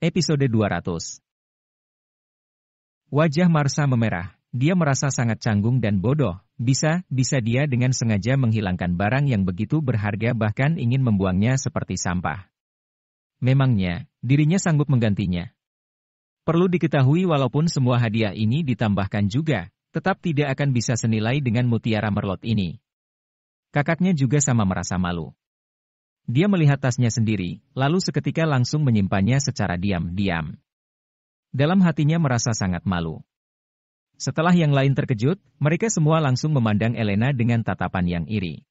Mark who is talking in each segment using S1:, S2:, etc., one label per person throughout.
S1: Episode 200. Wajah Marsha memerah. Dia merasa sangat canggung dan bodoh. Bisa dia dengan sengaja menghilangkan barang yang begitu berharga bahkan ingin membuangnya seperti sampah. Memangnya, dirinya sanggup menggantinya. Perlu diketahui walaupun semua hadiah ini ditambahkan juga, tetap tidak akan bisa senilai dengan mutiara merlot ini. Kakaknya juga sama merasa malu. Dia melihat tasnya sendiri, lalu seketika langsung menyimpannya secara diam-diam. Dalam hatinya merasa sangat malu. Setelah yang lain terkejut, mereka semua langsung memandang Elena dengan tatapan yang iri.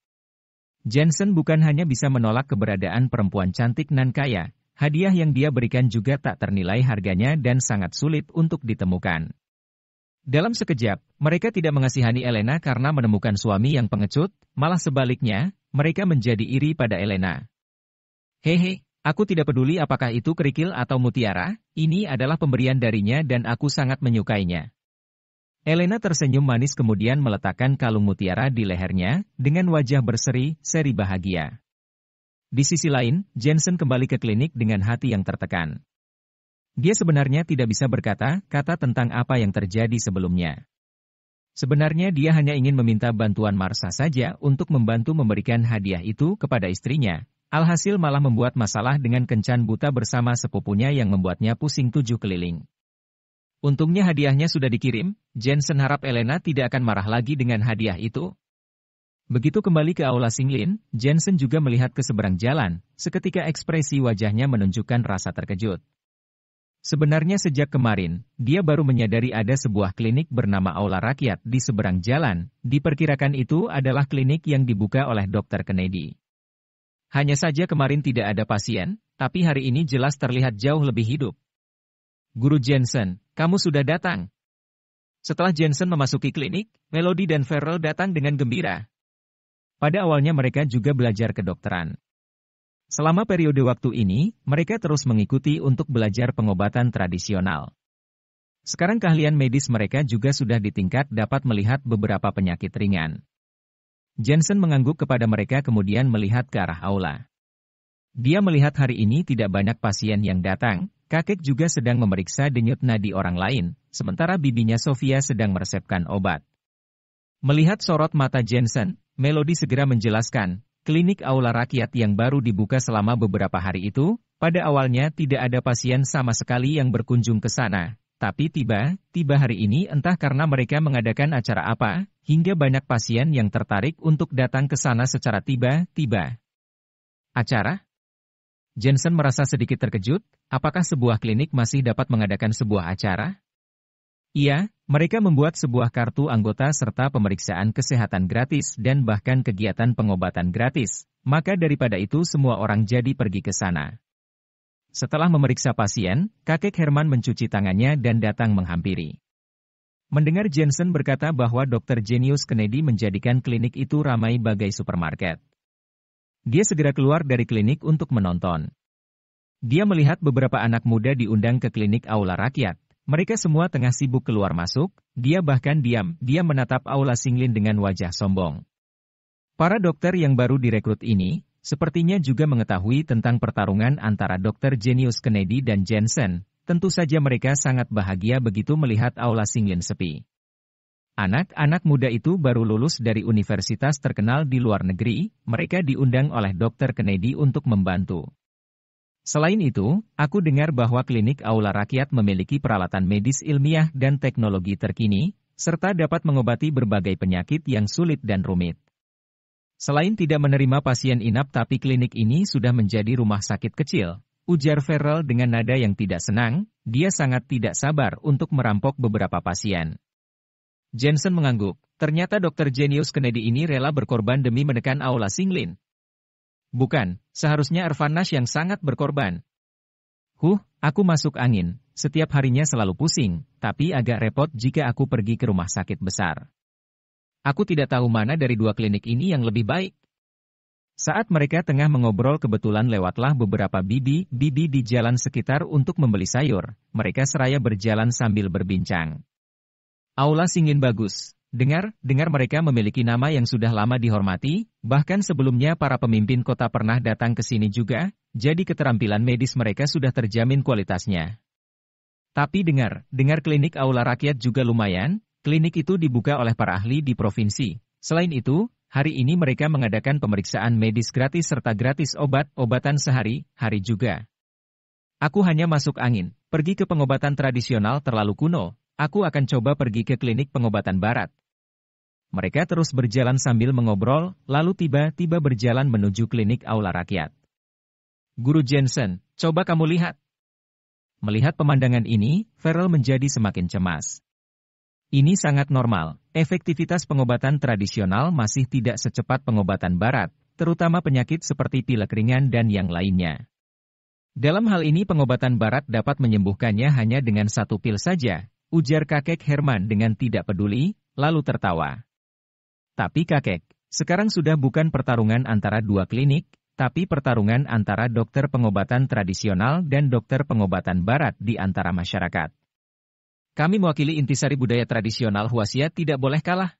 S1: Jensen bukan hanya bisa menolak keberadaan perempuan cantik nan kaya, hadiah yang dia berikan juga tak ternilai harganya dan sangat sulit untuk ditemukan. Dalam sekejap, mereka tidak mengasihani Elena karena menemukan suami yang pengecut, malah sebaliknya, mereka menjadi iri pada Elena. Hehe, aku tidak peduli apakah itu kerikil atau mutiara, ini adalah pemberian darinya dan aku sangat menyukainya. Elena tersenyum manis kemudian meletakkan kalung mutiara di lehernya, dengan wajah berseri-seri bahagia. Di sisi lain, Jensen kembali ke klinik dengan hati yang tertekan. Dia sebenarnya tidak bisa berkata-kata tentang apa yang terjadi sebelumnya. Sebenarnya dia hanya ingin meminta bantuan Marsha saja untuk membantu memberikan hadiah itu kepada istrinya. Alhasil malah membuat masalah dengan kencan buta bersama sepupunya yang membuatnya pusing 7 keliling. Untungnya hadiahnya sudah dikirim, Jensen harap Elena tidak akan marah lagi dengan hadiah itu. Begitu kembali ke aula Singlin, Jensen juga melihat ke seberang jalan, seketika ekspresi wajahnya menunjukkan rasa terkejut. Sebenarnya sejak kemarin, dia baru menyadari ada sebuah klinik bernama Aula Rakyat di seberang jalan, diperkirakan itu adalah klinik yang dibuka oleh Dr. Kennedy. Hanya saja kemarin tidak ada pasien, tapi hari ini jelas terlihat jauh lebih hidup. Guru Jensen, kamu sudah datang. Setelah Jensen memasuki klinik, Melody dan Farrell datang dengan gembira. Pada awalnya mereka juga belajar kedokteran. Selama periode waktu ini, mereka terus mengikuti untuk belajar pengobatan tradisional. Sekarang keahlian medis mereka juga sudah di tingkat dapat melihat beberapa penyakit ringan. Jensen mengangguk kepada mereka kemudian melihat ke arah aula. Dia melihat hari ini tidak banyak pasien yang datang, kakek juga sedang memeriksa denyut nadi orang lain, sementara bibinya Sofia sedang meresepkan obat. Melihat sorot mata Jensen, Melody segera menjelaskan, klinik Aula Rakyat yang baru dibuka selama beberapa hari itu, pada awalnya tidak ada pasien sama sekali yang berkunjung ke sana. Tapi tiba hari ini entah karena mereka mengadakan acara apa, hingga banyak pasien yang tertarik untuk datang ke sana secara tiba-tiba. Acara? Jensen merasa sedikit terkejut, apakah sebuah klinik masih dapat mengadakan sebuah acara? Iya, mereka membuat sebuah kartu anggota serta pemeriksaan kesehatan gratis dan bahkan kegiatan pengobatan gratis, maka daripada itu semua orang jadi pergi ke sana. Setelah memeriksa pasien, kakek Herman mencuci tangannya dan datang menghampiri. Mendengar Jensen berkata bahwa Dr. Jenius Kennedy menjadikan klinik itu ramai bagai supermarket. Dia segera keluar dari klinik untuk menonton. Dia melihat beberapa anak muda diundang ke klinik Aula Rakyat. Mereka semua tengah sibuk keluar masuk, dia bahkan diam menatap aula Singlin dengan wajah sombong. Para dokter yang baru direkrut ini, sepertinya juga mengetahui tentang pertarungan antara Dr. Jenius Kennedy dan Jensen, tentu saja mereka sangat bahagia begitu melihat aula Singlin sepi. Anak-anak muda itu baru lulus dari universitas terkenal di luar negeri, mereka diundang oleh Dr. Kennedy untuk membantu. Selain itu, aku dengar bahwa klinik Aula Rakyat memiliki peralatan medis ilmiah dan teknologi terkini, serta dapat mengobati berbagai penyakit yang sulit dan rumit. Selain tidak menerima pasien inap tapi klinik ini sudah menjadi rumah sakit kecil, ujar Farrell dengan nada yang tidak senang, dia sangat tidak sabar untuk merampok beberapa pasien. Jensen mengangguk, ternyata Dr. Jenius Kennedy ini rela berkorban demi menekan Aula Singlin. Bukan, seharusnya Arvanash yang sangat berkorban. Aku masuk angin, setiap harinya selalu pusing, tapi agak repot jika aku pergi ke rumah sakit besar. Aku tidak tahu mana dari dua klinik ini yang lebih baik. Saat mereka tengah mengobrol kebetulan lewatlah beberapa bibi di jalan sekitar untuk membeli sayur, mereka seraya berjalan sambil berbincang. Aula Singlin bagus, dengar mereka memiliki nama yang sudah lama dihormati, bahkan sebelumnya para pemimpin kota pernah datang ke sini juga, jadi keterampilan medis mereka sudah terjamin kualitasnya. Tapi dengar klinik aula rakyat juga lumayan, klinik itu dibuka oleh para ahli di provinsi. Selain itu, hari ini mereka mengadakan pemeriksaan medis gratis serta gratis obat-obatan sehari-hari juga. Aku hanya masuk angin, pergi ke pengobatan tradisional terlalu kuno, aku akan coba pergi ke klinik pengobatan barat. Mereka terus berjalan sambil mengobrol, lalu tiba-tiba berjalan menuju klinik aula rakyat. Guru Jensen, coba kamu lihat. Melihat pemandangan ini, Farrell menjadi semakin cemas. Ini sangat normal, efektivitas pengobatan tradisional masih tidak secepat pengobatan barat, terutama penyakit seperti pilek ringan dan yang lainnya. Dalam hal ini pengobatan barat dapat menyembuhkannya hanya dengan satu pil saja, ujar kakek Herman dengan tidak peduli, lalu tertawa. Tapi kakek, sekarang sudah bukan pertarungan antara dua klinik, tapi pertarungan antara dokter pengobatan tradisional dan dokter pengobatan barat di antara masyarakat. Kami mewakili intisari budaya tradisional Huasia tidak boleh kalah.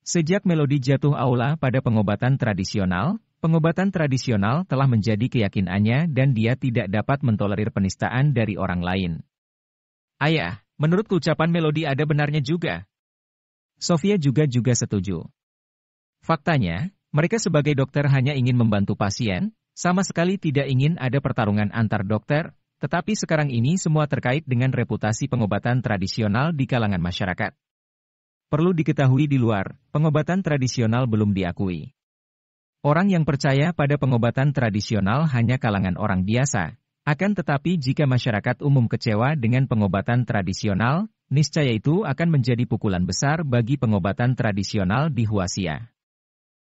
S1: Sejak Melody jatuh aula pada pengobatan tradisional telah menjadi keyakinannya dan dia tidak dapat mentolerir penistaan dari orang lain. Ayah, menurut ucapan Melody ada benarnya juga. Sofia juga setuju. Faktanya, mereka sebagai dokter hanya ingin membantu pasien, sama sekali tidak ingin ada pertarungan antar dokter, tetapi sekarang ini semua terkait dengan reputasi pengobatan tradisional di kalangan masyarakat. Perlu diketahui di luar, pengobatan tradisional belum diakui. Orang yang percaya pada pengobatan tradisional hanya kalangan orang biasa, akan tetapi jika masyarakat umum kecewa dengan pengobatan tradisional, niscaya itu akan menjadi pukulan besar bagi pengobatan tradisional di Huasia.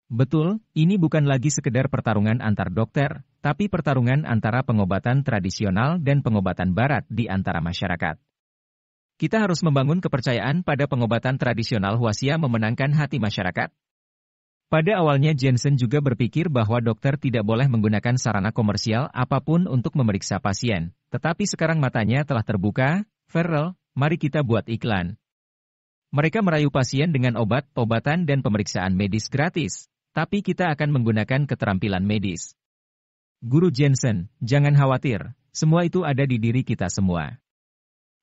S1: Betul, ini bukan lagi sekedar pertarungan antar dokter, tapi pertarungan antara pengobatan tradisional dan pengobatan barat di antara masyarakat. Kita harus membangun kepercayaan pada pengobatan tradisional Huasia memenangkan hati masyarakat. Pada awalnya Jensen juga berpikir bahwa dokter tidak boleh menggunakan sarana komersial apapun untuk memeriksa pasien, tetapi sekarang matanya telah terbuka. Farrell, mari kita buat iklan. Mereka merayu pasien dengan obat-obatan dan pemeriksaan medis gratis. Tapi kita akan menggunakan keterampilan medis. Guru Jensen, jangan khawatir, semua itu ada di diri kita semua.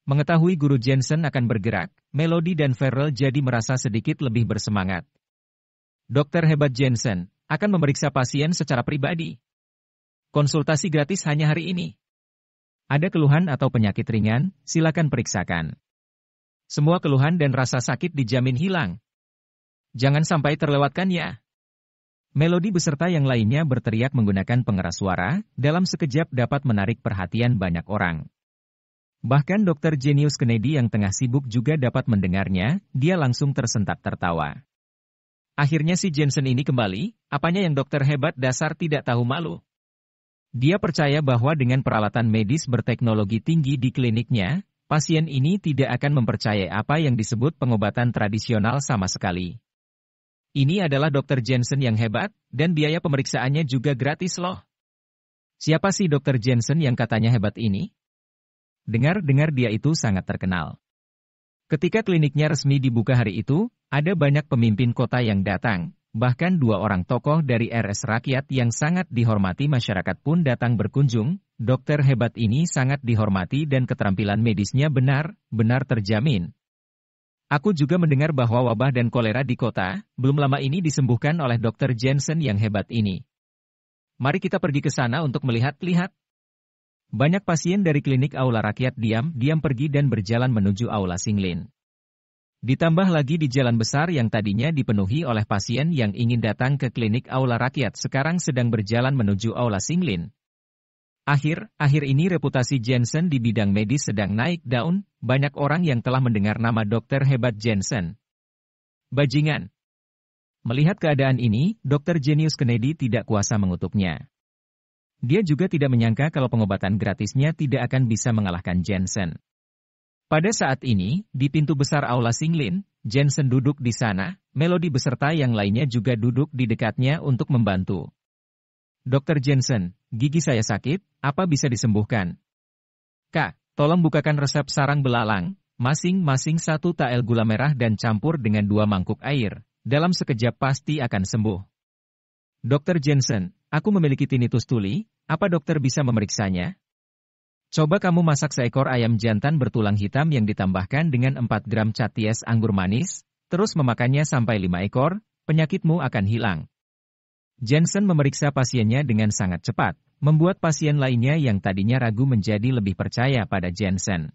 S1: Mengetahui Guru Jensen akan bergerak, Melody dan Farrell jadi merasa sedikit lebih bersemangat. Dokter hebat Jensen akan memeriksa pasien secara pribadi. Konsultasi gratis hanya hari ini. Ada keluhan atau penyakit ringan, silakan periksakan. Semua keluhan dan rasa sakit dijamin hilang. Jangan sampai terlewatkan ya. Melody beserta yang lainnya berteriak menggunakan pengeras suara, dalam sekejap dapat menarik perhatian banyak orang. Bahkan Dr. Jenius Kennedy yang tengah sibuk juga dapat mendengarnya, dia langsung tersentak tertawa. Akhirnya si Jensen ini kembali, apanya yang dokter hebat dasar tidak tahu malu. Dia percaya bahwa dengan peralatan medis berteknologi tinggi di kliniknya, pasien ini tidak akan mempercayai apa yang disebut pengobatan tradisional sama sekali. Ini adalah Dr. Jensen yang hebat, dan biaya pemeriksaannya juga gratis loh. Siapa sih Dr. Jensen yang katanya hebat ini? Dengar-dengar dia itu sangat terkenal. Ketika kliniknya resmi dibuka hari itu, ada banyak pemimpin kota yang datang, bahkan 2 orang tokoh dari RS Rakyat yang sangat dihormati masyarakat pun datang berkunjung. Dokter hebat ini sangat dihormati dan keterampilan medisnya benar-benar terjamin. Aku juga mendengar bahwa wabah dan kolera di kota, belum lama ini disembuhkan oleh Dr. Jensen yang hebat ini. Mari kita pergi ke sana untuk melihat-lihat. Banyak pasien dari klinik aula rakyat diam-diam pergi dan berjalan menuju aula Singlin. Ditambah lagi di jalan besar yang tadinya dipenuhi oleh pasien yang ingin datang ke klinik aula rakyat sekarang sedang berjalan menuju aula Singlin. Akhir ini reputasi Jensen di bidang medis sedang naik daun, banyak orang yang telah mendengar nama dokter hebat Jensen. Bajingan. Melihat keadaan ini, Dr. Jenius Kennedy tidak kuasa mengutuknya. Dia juga tidak menyangka kalau pengobatan gratisnya tidak akan bisa mengalahkan Jensen. Pada saat ini, di pintu besar aula Singlin, Jensen duduk di sana, Melody beserta yang lainnya juga duduk di dekatnya untuk membantu. Dr. Jensen, gigi saya sakit, apa bisa disembuhkan? Kak, tolong bukakan resep sarang belalang, Masing-masing 1 tael gula merah dan campur dengan 2 mangkuk air. Dalam sekejap pasti akan sembuh. Dokter Jensen, aku memiliki tinnitus tuli, apa dokter bisa memeriksanya? Coba kamu masak seekor ayam jantan bertulang hitam yang ditambahkan dengan 4 gram caties anggur manis, terus memakannya sampai 5 ekor, penyakitmu akan hilang. Jensen memeriksa pasiennya dengan sangat cepat, membuat pasien lainnya yang tadinya ragu menjadi lebih percaya pada Jensen.